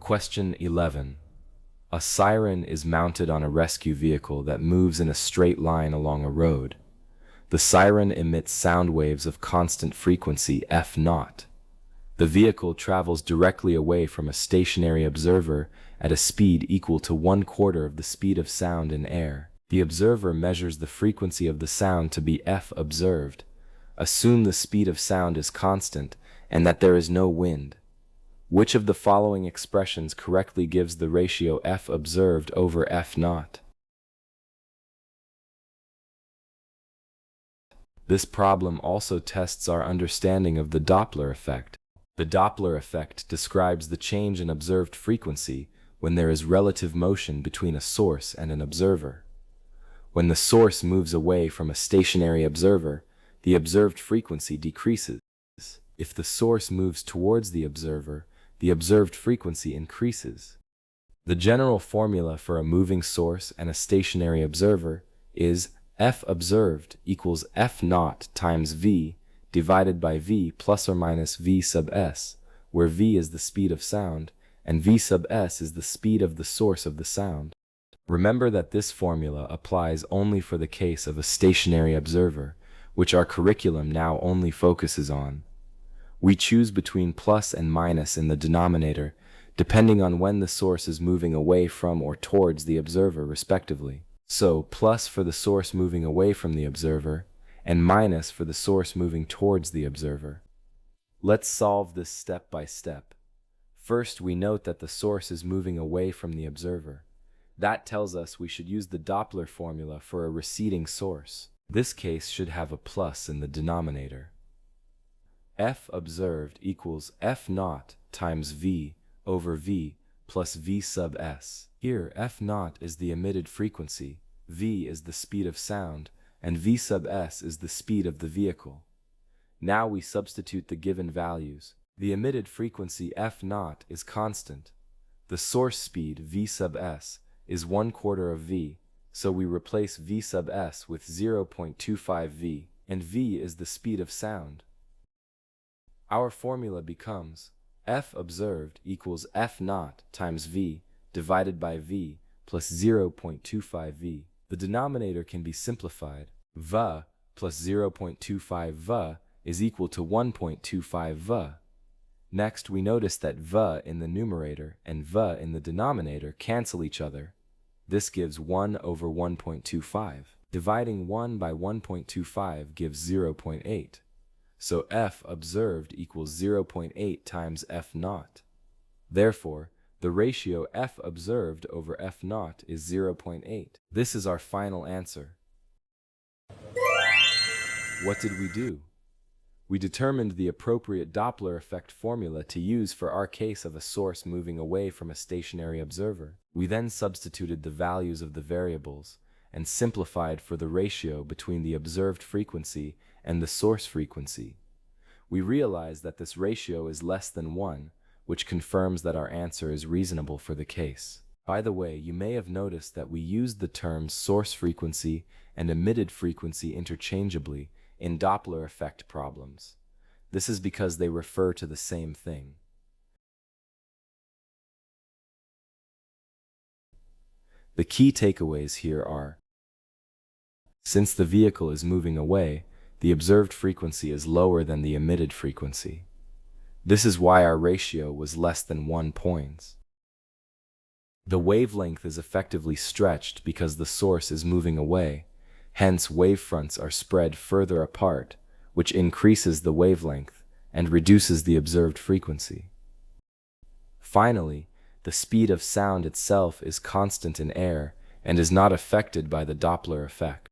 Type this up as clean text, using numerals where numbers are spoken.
Question 11. A siren is mounted on a rescue vehicle that moves in a straight line along a road. The siren emits sound waves of constant frequency F0. The vehicle travels directly away from a stationary observer at a speed equal to 1/4 of the speed of sound in air. The observer measures the frequency of the sound to be F observed. Assume the speed of sound is constant and that there is no wind. Which of the following expressions correctly gives the ratio F observed over F0? This problem also tests our understanding of the Doppler effect. The Doppler effect describes the change in observed frequency when there is relative motion between a source and an observer. When the source moves away from a stationary observer, the observed frequency decreases. If the source moves towards the observed frequency increases. The general formula for a moving source and a stationary observer is F observed equals F0 times V divided by V plus or minus V sub s, where V is the speed of sound and V sub s is the speed of the source of the sound. Remember that this formula applies only for the case of a stationary observer, which our curriculum now only focuses on. We choose between plus and minus in the denominator, depending on when the source is moving away from or towards the observer, respectively. So, plus for the source moving away from the observer, and minus for the source moving towards the observer. Let's solve this step by step. First, we note that the source is moving away from the observer. That tells us we should use the Doppler formula for a receding source. This case should have a plus in the denominator. F observed equals F0 times V over V plus V sub s. Here, F0 is the emitted frequency, V is the speed of sound, and V sub s is the speed of the vehicle. Now we substitute the given values. The emitted frequency F0 is constant. The source speed V sub s is 1/4 of V, so we replace V sub s with 0.25 V, and V is the speed of sound. Our formula becomes F observed equals F0 times V divided by V plus 0.25 V. The denominator can be simplified. V plus 0.25 V is equal to 1.25 V. Next, we notice that V in the numerator and V in the denominator cancel each other. This gives 1 over 1.25. Dividing 1 by 1.25 gives 0.8. So F observed equals 0.8 times F0. Therefore, the ratio F observed over F0 is 0.8. This is our final answer. What did we do? We determined the appropriate Doppler effect formula to use for our case of a source moving away from a stationary observer. We then substituted the values of the variables and simplified for the ratio between the observed frequency and the source frequency. We realize that this ratio is less than 1, which confirms that our answer is reasonable for the case. By the way, you may have noticed that we used the terms source frequency and emitted frequency interchangeably in Doppler effect problems. This is because they refer to the same thing. The key takeaways here are: since the vehicle is moving away, the observed frequency is lower than the emitted frequency. This is why our ratio was less than 1 point. The wavelength is effectively stretched because the source is moving away, hence wavefronts are spread further apart, which increases the wavelength and reduces the observed frequency. Finally, the speed of sound itself is constant in air and is not affected by the Doppler effect.